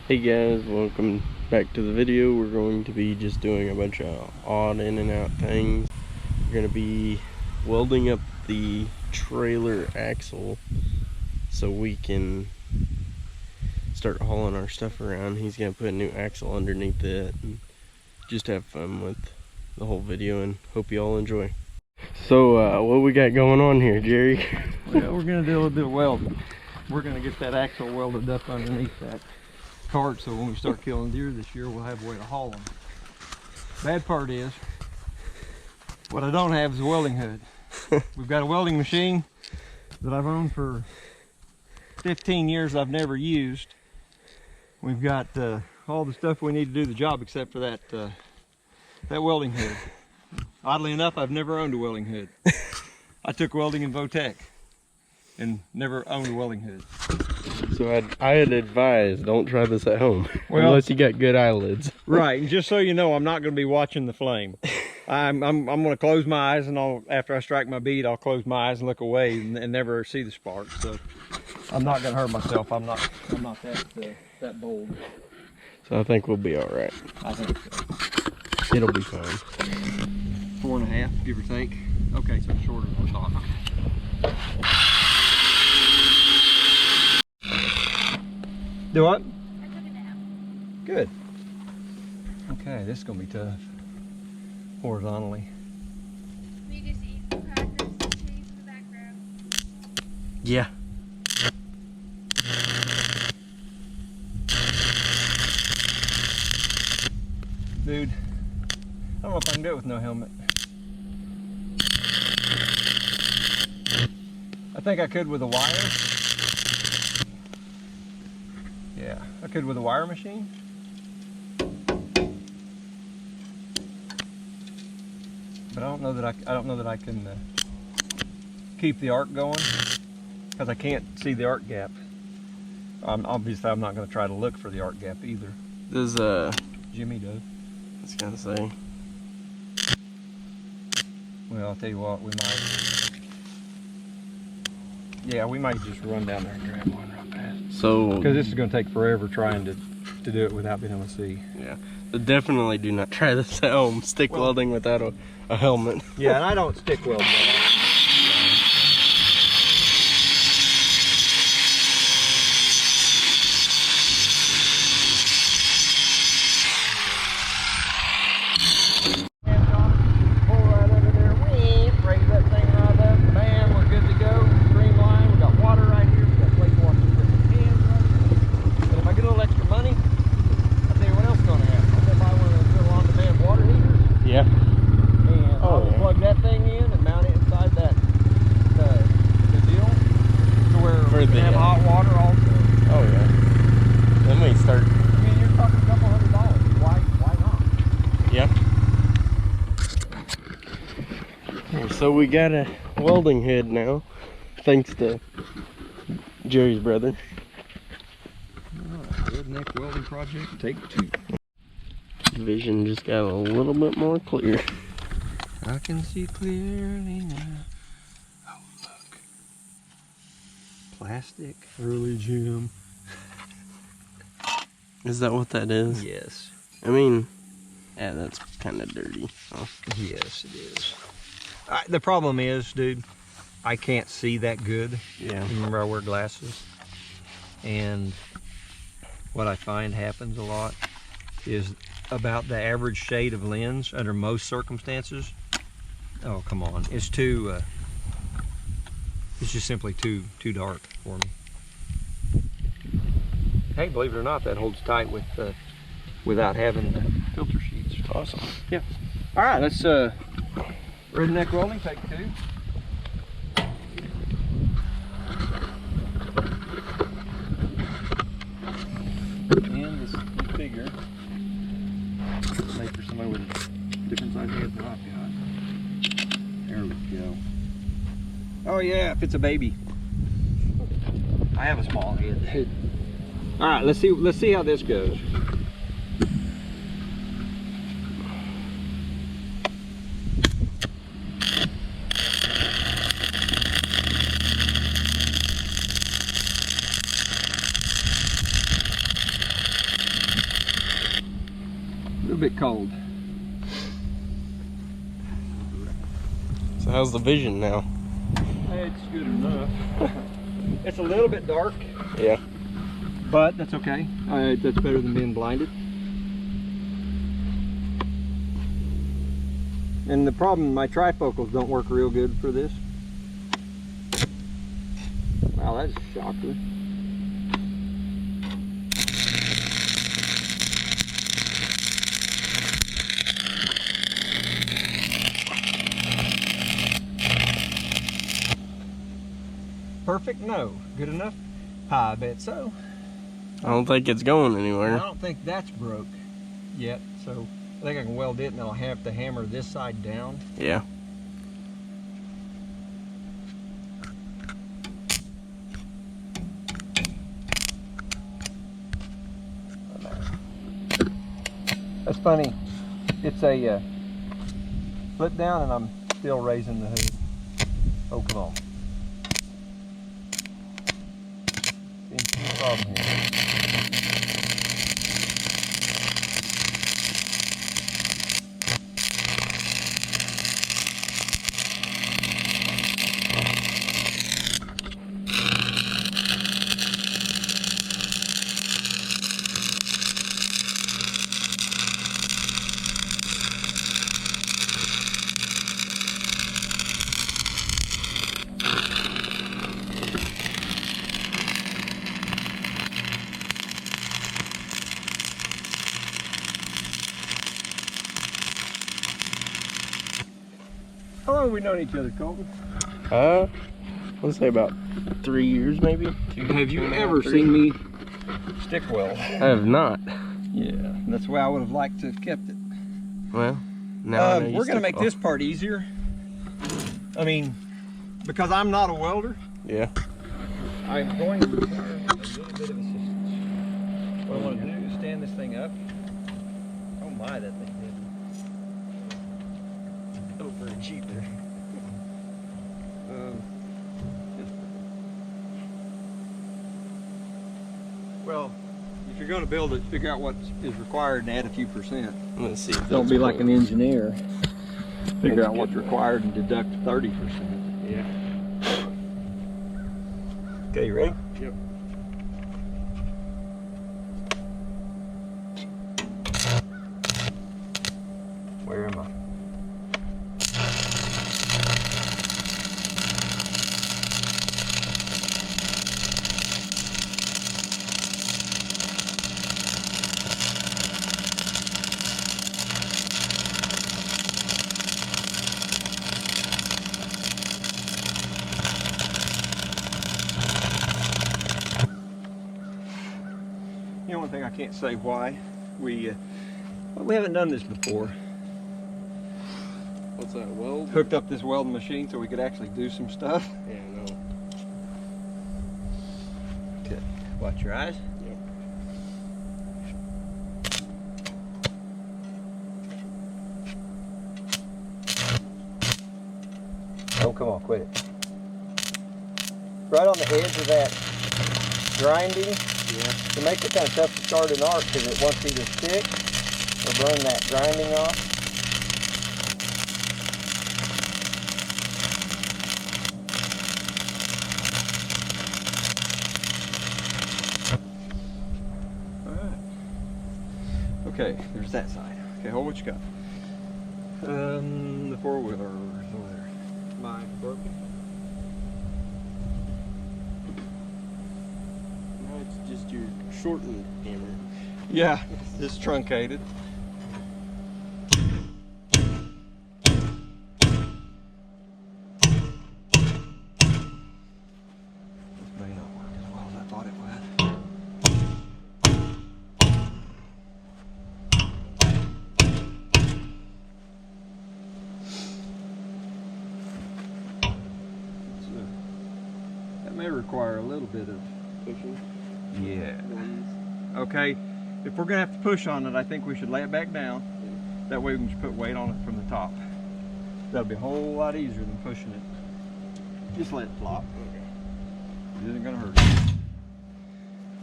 Hey guys, welcome back to the video. We're going to be just doing a bunch of odd in and out things. We're going to be welding up the trailer axle so we can start hauling our stuff around. He's going to put a new axle underneath it and just have fun with the whole video, and hope you all enjoy. So what we got going on here, Jerry? Well, we're going to do a little bit of welding. We're going to get that axle welded up underneath that cart, so when we start killing deer this year, we'll have a way to haul them. Bad part is, what I don't have is a welding hood. We've got a welding machine that I've owned for 15 years I've never used. We've got all the stuff we need to do the job except for that welding hood. Oddly enough, I've never owned a welding hood. I took welding in Votech and never owned a welding hood. So I had advised, don't try this at home, well, unless you got good eyelids. Right, and just so you know, I'm not going to be watching the flame. I'm going to close my eyes, and after I strike my bead, I'll close my eyes and look away and never see the spark. So I'm not going to hurt myself. I'm not that bold. So I think we'll be all right. I think so. It'll be fine. 4.5, give or take. Okay, so shorter than I thought. Do what? I took a nap. Good. Okay, this is gonna be tough. Horizontally. We just eat some crackers and cheese in the background. Yeah. Dude, I don't know if I can do it with no helmet. I think I could with a wire. Yeah, I could with a wire machine. But I don't know that I can keep the arc going, because I can't see the arc gap. Obviously I'm not going to try to look for the arc gap either. Does Jimmy does. I was gonna say. Well, I'll tell you what, we might. Yeah, we might just run down there and grab one real fast. So. Because this is going to take forever trying to do it without being able to see. Yeah. But definitely do not try this at home. Stick welding without a helmet. Yeah, and I don't stick weld. So we got a welding head now, thanks to Jerry's brother. Redneck welding project, take 2. Vision just got a little bit more clear. I can see clearly now. Oh look, plastic. Early Jim. Is that what that is? Yes. I mean, yeah, that's kind of dirty. Oh. Yes, it is. The problem is, dude, I can't see that good. Yeah. Remember, I wear glasses. And what I find happens a lot is about the average shade of lens under most circumstances. Oh, come on. It's too, it's just simply too dark for me. Hey, believe it or not, that holds tight with, without having the filter sheets. Awesome. Yeah. All right, let's, redneck welding, take 2. And this figure made for somebody with a different size head than I've got. There we go. Oh yeah, if it's a baby. I have a small head. All right, let's see how this goes. cold. So how's the vision now? It's good enough. It's a little bit dark, Yeah. but that's okay. That's better than being blinded. And the problem, my trifocals don't work real good for this. Wow, that's a shocker. Perfect? No. Good enough? I bet so. I don't think it's going I anywhere. don't think that's broke yet, so I think I can weld it and I'll have to hammer this side down. Yeah. That's funny. It's a flip down and I'm still raising the hood. Oh, come on. Seems to be a problem here. How long have we known each other, Colton? Let's say about 3 years maybe. Have you 2.5, ever 3. seen me stick weld? I have not. Yeah, that's why I would have liked to have kept it. Well, now I know you We're going to stick make well. this part easier. I mean, because I'm not a welder, Yeah. I'm going to require a little bit of assistance. What I want to do is stand this thing up. Oh my, that thing did. Overachiever. Well, if you're going to build it, figure out what is required and add a few percent. Let's see. if Don't that's be like an close. engineer. Figure That's out what's good. required and deduct 30%. Yeah. Okay, you ready? Yep. Where am I? You know, one thing I can't say why we haven't done this before. What's that, weld? Hooked up this welding machine so we could actually do some stuff. Yeah, no. Okay, watch your eyes. Yep. Oh, come on, quit it. Right on the edge of that grinding. Yeah. It makes it kind of tough to start an arc because it wants either stick or burn that grinding off. Alright. Okay, there's that side. Okay, hold what you got. The four-wheeler over there. Mine broken. No, it's just your shortened hammer. Yeah, it's truncated. This may not work as well as I thought it would. That may require a little bit of Pushing. yeah. Ones. Okay, if we're gonna have to push on it, I think we should lay it back down. That way we can just put weight on it from the top. That'll be a whole lot easier than pushing it. Just let it flop. Okay. It isn't gonna hurt it.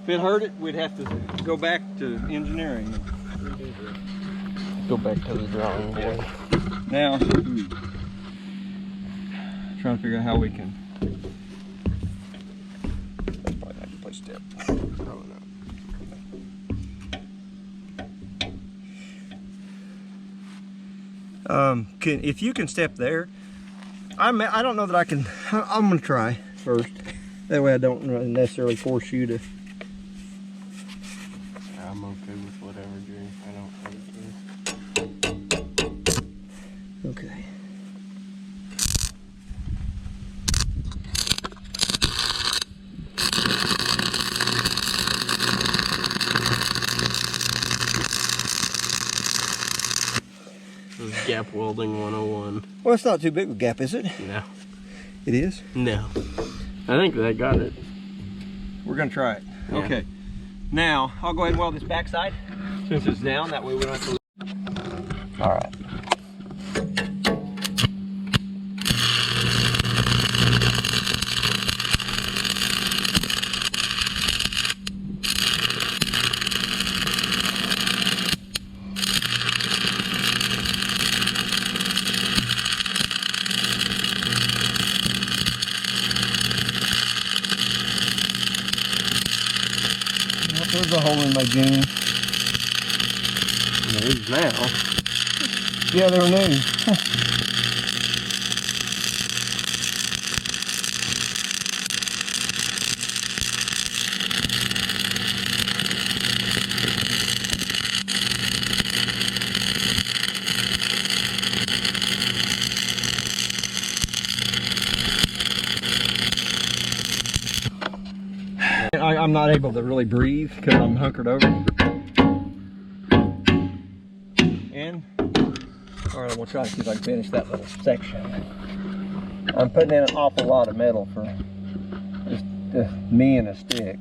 If it hurt it, we'd have to go back to engineering and redo Go back to the drawing board. Now, trying to figure out how we can. Probably have to play step. Oh no. If you can step there, I don't know that I can. I'm gonna try first. That way I don't necessarily force you to. I'm okay with whatever, Jerry. I don't think so. Okay. This is gap welding 101. Well, it's not too big of a gap, is it? No. It is? No. I think that got it. We're gonna try it. Yeah. Okay. Now, I'll go ahead and weld this backside since it's down. That way we don't have to. All right. There's a hole in my jeans. There's now. Yeah, they're new. I'm not able to really breathe because I'm hunkered over. And, all right, I'm gonna try to see if I can finish that little section. I'm putting in an awful lot of metal for just me and a stick.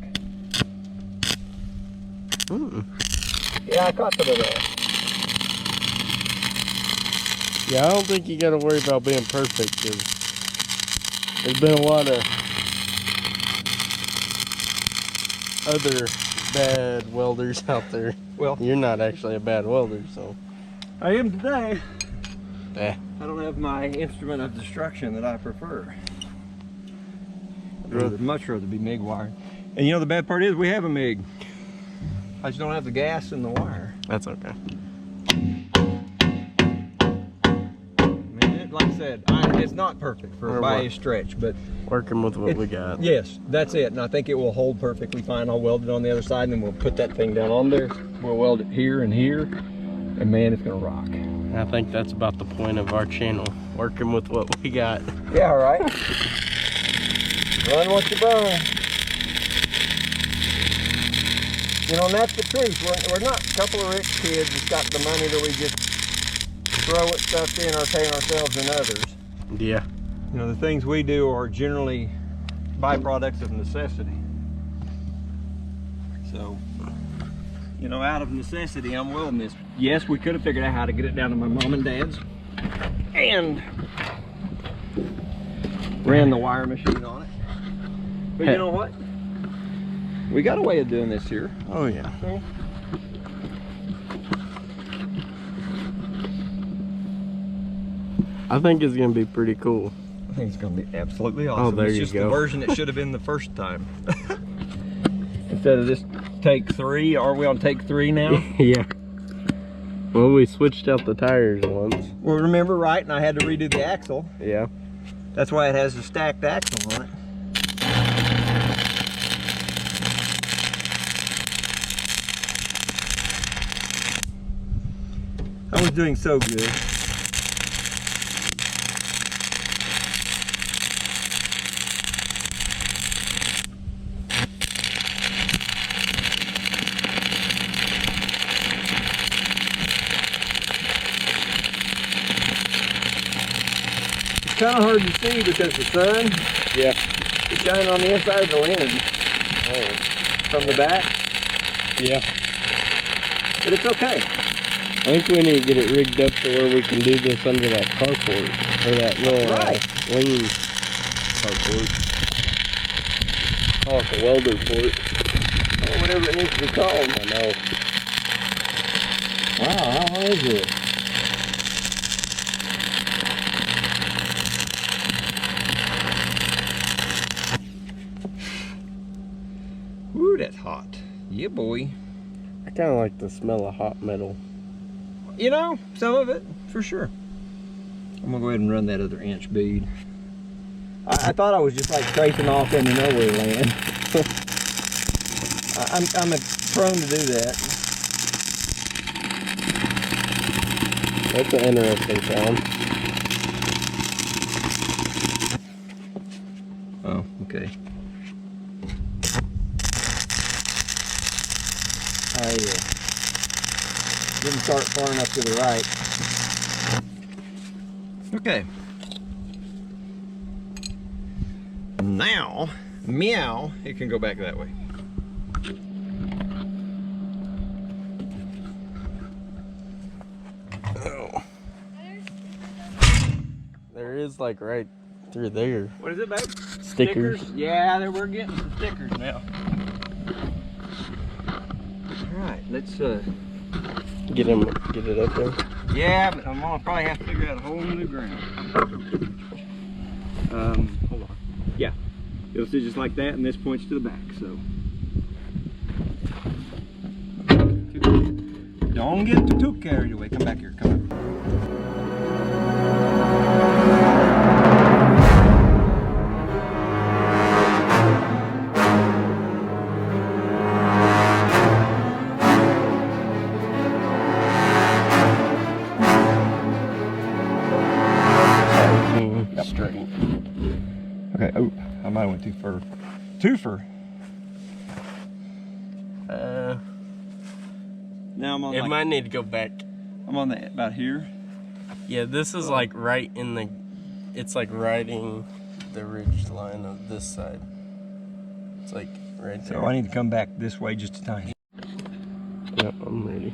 Yeah, I caught some of that. Yeah, I don't think you gotta worry about being perfect, because there's been a lot of other bad welders out there. Well, You're not actually a bad welder, so. I am today. Eh. I don't have my instrument of destruction that I prefer. I'd much rather be MIG wired. And you know the bad part is we have a MIG. I just don't have the gas in the wire. That's okay. Man, like I said, it's not perfect by a stretch, but Working with what we got. yes, that's it. And I think it will hold perfectly fine. I'll weld it on the other side, and then we'll put that thing down on there. We'll weld it here and here, and man, it's gonna rock. I think that's about the point of our channel. Working with what we got. Yeah, all right. Run what you burn. You know, and that's the truth. We're not a couple of rich kids that's got the money that we just throw at stuff to entertain ourselves and others. Yeah. You know, the things we do are generally byproducts of necessity. So, you know, out of necessity, I'm welding this. Yes, we could have figured out how to get it down to my mom and dad's and ran the wire machine on it. But you know what? We got a way of doing this here. Oh yeah. I think it's gonna be pretty cool. I think it's gonna be absolutely awesome. Oh, there it's you just go. the version that should have been the first time. Instead of just take 3, are we on take 3 now? Yeah. Well, we switched out the tires once. Well, remember, right? And I had to redo the axle. Yeah. That's why it has a stacked axle on it. I was doing so good. It's kind of hard to see because the sun is shining on the inside of the lens. Oh, from the back. Yeah. But it's okay. I think we need to get it rigged up to where we can do this under that carport, or that little lean carport. Call it the welder port. Or whatever it needs to be called. I know. Wow, how is it? Ooh, that's hot. Yeah, boy. I kind of like the smell of hot metal. You know, some of it, for sure. I'm gonna go ahead and run that other inch bead. I thought I was just like tracing off into nowhere land. I'm prone to do that. That's an interesting sound. Oh, okay. I didn't start far enough to the right. Okay. Now, meow, it can go back that way. Oh. There is like right through there. What is it, babe? Stickers. Yeah, we're getting some stickers now. All right, let's Get it up there. yeah, but I'm gonna probably have to figure out a whole new ground. Hold on. Yeah, you'll see just like that, and this points to the back. So don't get too carried away. Come back here. Come on. Straight. Okay. Oh, I might have went too far. Twofer. Now I'm on. It might need to go back. I'm on the about here. Yeah, this is like right in the. It's like riding the ridge line of this side. It's like right there. So I need to come back this way just a tiny. Yep, I'm ready.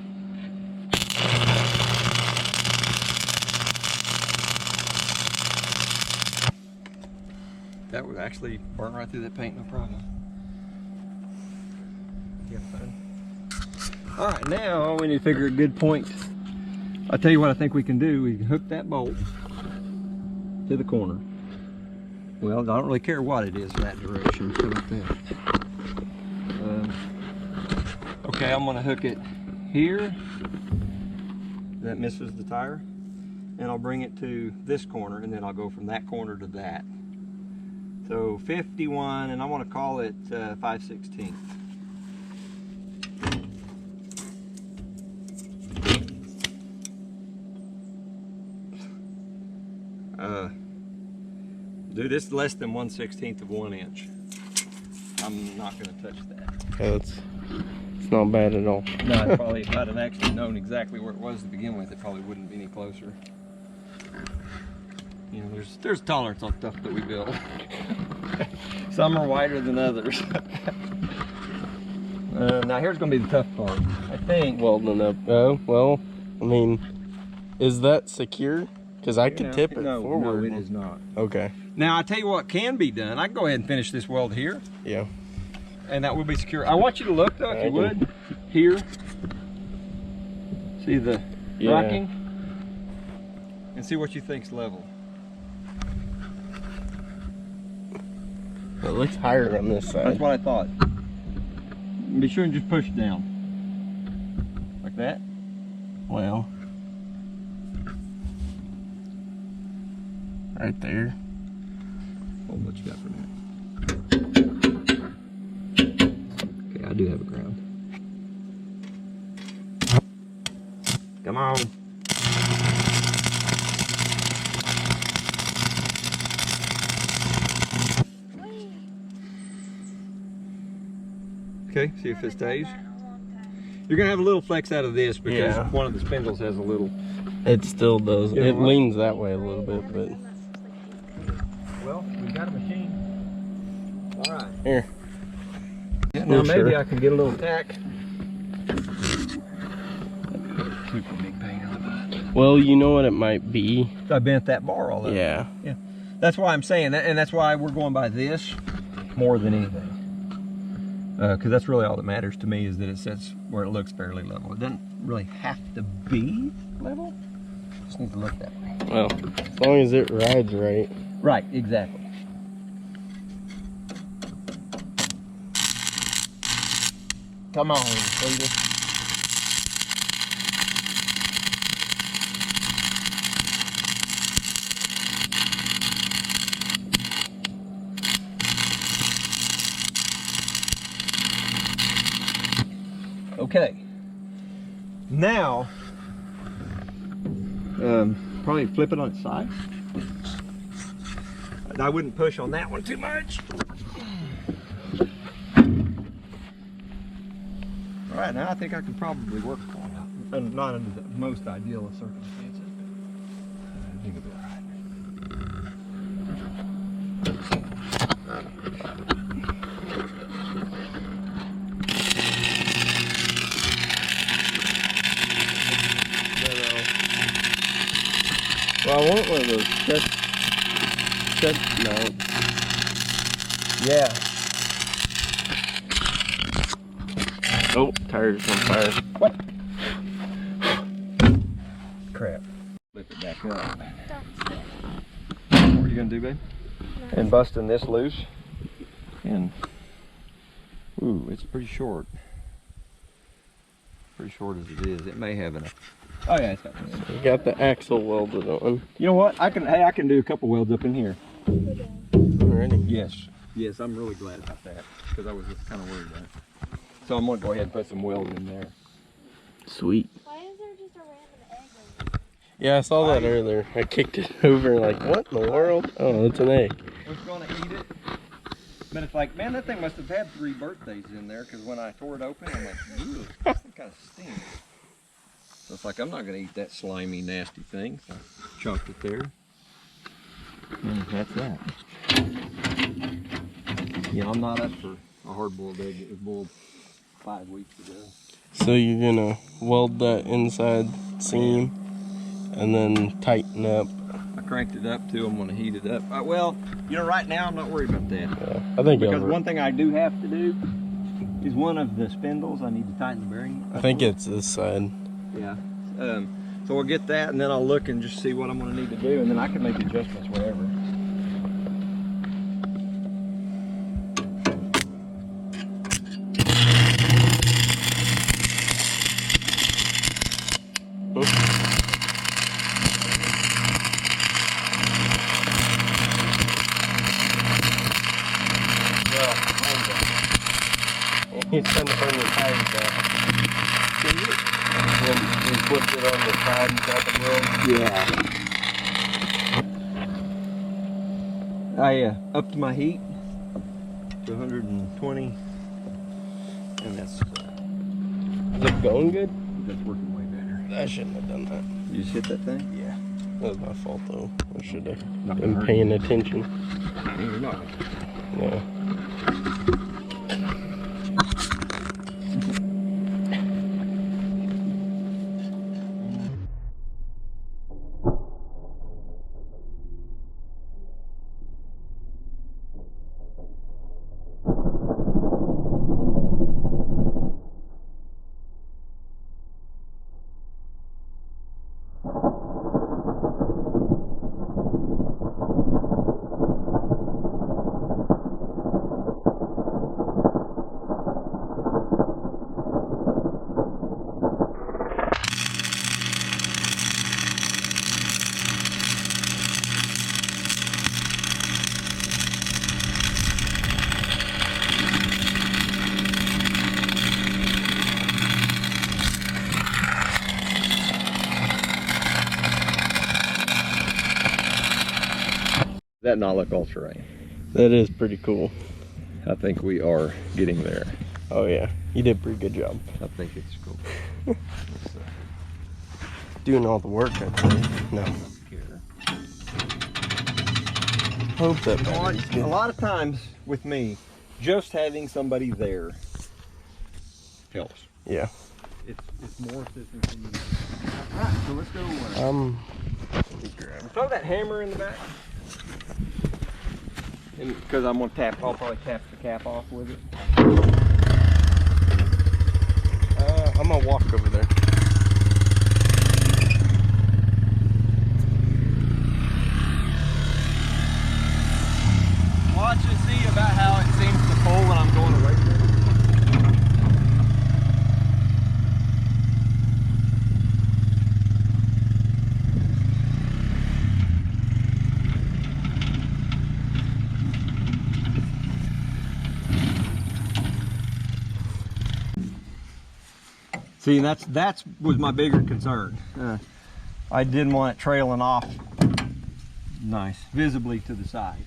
That would actually burn right through that paint, no problem. Yeah, fine. All right, now we need to figure a good point. I'll tell you what I think we can do. We can hook that bolt to the corner. Well, I don't really care what it is that direction. How about that? Okay, I'm gonna hook it here. That misses the tire. And I'll bring it to this corner, and then I'll go from that corner to that. So 51, and I want to call it 5/16. Dude, this is less than 1/16 of 1 inch. I'm not going to touch that. Yeah, it's not bad at all. No, it's probably, if I'd have actually known exactly where it was to begin with, it probably wouldn't be any closer. You know, there's tolerance on stuff that we build. Some are wider than others. Now here's going to be the tough part. I think. Welding up. Oh, well, I mean, is that secure? Because I could tip it forward. No, it is not. Okay. Now, I tell you what can be done. I can go ahead and finish this weld here. Yeah. And that will be secure. I want you to look, though, if you would, here. See the rocking? And see what you think's level. It looks higher on this side. That's what I thought. Be sure and just push it down. Like that. Well, right there. Hold what you got for that. Okay, I do have a ground. Come on. Okay, see if it stays. You're gonna have a little flex out of this because one of the spindles has a little. It still does. You know It what? leans that way a little bit, but. Well, we've got a machine. All right. Here. Yeah, now Oh, maybe sure. I can get a little tack. Super big pain in the butt. Well, you know what it might be? I bent that bar all over. Yeah. That's why I'm saying that, and that's why we're going by this more than anything. Because that's really all that matters to me, is that it sits where it looks fairly level. It doesn't really have to be level. Just needs to look that way. Well, as long as it rides right. Right, exactly. Come on, sweetie. Okay. Now, probably flip it on its side. I wouldn't push on that one too much. All right, now I think I can probably work on it. Not under the most ideal of circumstances, but I think it'll be all right. Well, I want one of those chest mounts. Yeah. Oh, tire's on fire. What? Crap. Flip it back up. What are you gonna do, babe? And busting this loose. And ooh, it's pretty short. Pretty short as it is. It may have an. Oh yeah, it's got this. You got the axle welded on. You know what? I can do a couple welds up in here. Already? Yes. Yes, I'm really glad about that because I was just kind of worried about it. So I'm gonna go ahead and put some weld in there. Sweet. Why is there just a random egg? Yeah, I saw that earlier. I kicked it over like, what in the world? Oh, it's an egg. Was gonna eat it, but it's like, man, that thing must have had 3 birthdays in there because when I tore it open, I'm like, ooh, that kind of stinks. So it's like, I'm not gonna eat that slimy, nasty thing. So I chunked it there. And that's that. You know, I'm not up for a hard-boiled egg that was boiled 5 weeks ago. So you're gonna weld that inside seam and then tighten up. I cranked it up too. I'm gonna heat it up. Well, you know, right now I'm not worried about that. Yeah, I think Because one thing I do have to do is one of the spindles. I need to tighten the bearing. I think it's this side. Yeah. So we'll get that, and then I'll look and just see what I'm gonna need to do, and then I can make adjustments wherever. He's trying to turn the tires down. When he flipped it on the side and got the wheel. Yeah. I upped my heat to 120, and that's Is it going good? that's working way better. I shouldn't have done that. You just hit that thing? Yeah. That was my fault though. I should have Not gonna been hurt paying attention. You're not. Yeah. That not look all terrain. That is pretty cool. I think we are getting there. Oh yeah. You did a pretty good job. I think it's cool. Doing all the work, I think. No. Hope that battery's A good. lot of times with me, just having somebody there helps. Yeah. It's more assistance than you need. Alright, so let's go. Let me grab. Throw that hammer in the back. Because I'm gonna tap, I'll probably tap the cap off with it. I'm gonna walk over there. Watch and see about how it seems to pull when I'm going away from it. See, that's was my bigger concern. I didn't want it trailing off nice, visibly to the side.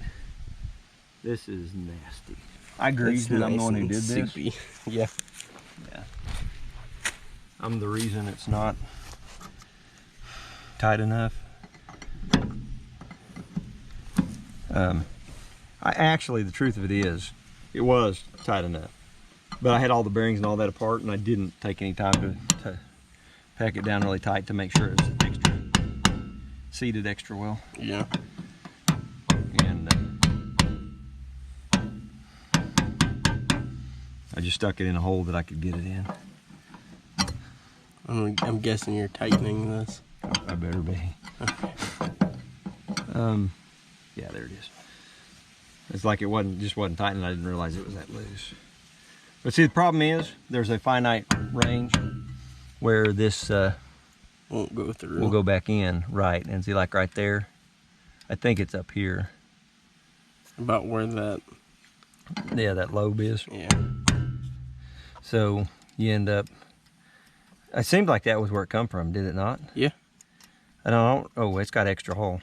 This is nasty. I agree It's that I'm the nice one who and did this. soupy. Yeah. Yeah. I'm the reason it's not tight enough. The truth of it is, it was tight enough. But I had all the bearings and all that apart, and I didn't take any time to pack it down really tight to make sure it's seated extra well. Yeah. And I just stuck it in a hole that I could get it in. I'm guessing you're tightening this. I better be. Yeah, there it is. It's like it just wasn't tight, and I didn't realize it was that loose. But see, the problem is there's a finite range where this Won't go through. will go back in, right? And see, like right there, I think it's up here. About where that. Yeah, that lobe is. Yeah. So you end up. It seemed like that was where it come from, did it not? Yeah. I don't. Oh, it's got extra hole.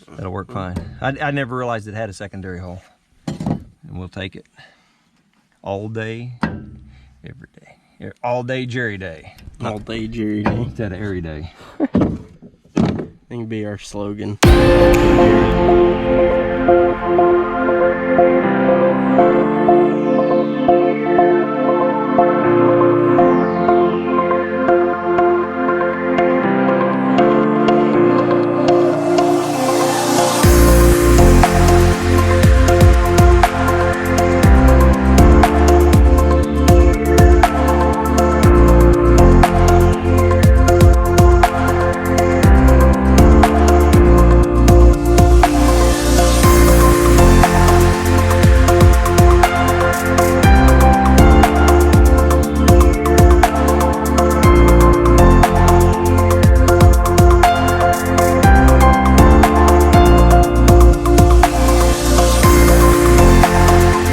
That'll work fine. I never realized it had a secondary hole, and we'll take it all day, every day. All day Jerry day. All day Jerry day. Instead of every day. I think it'd be our slogan.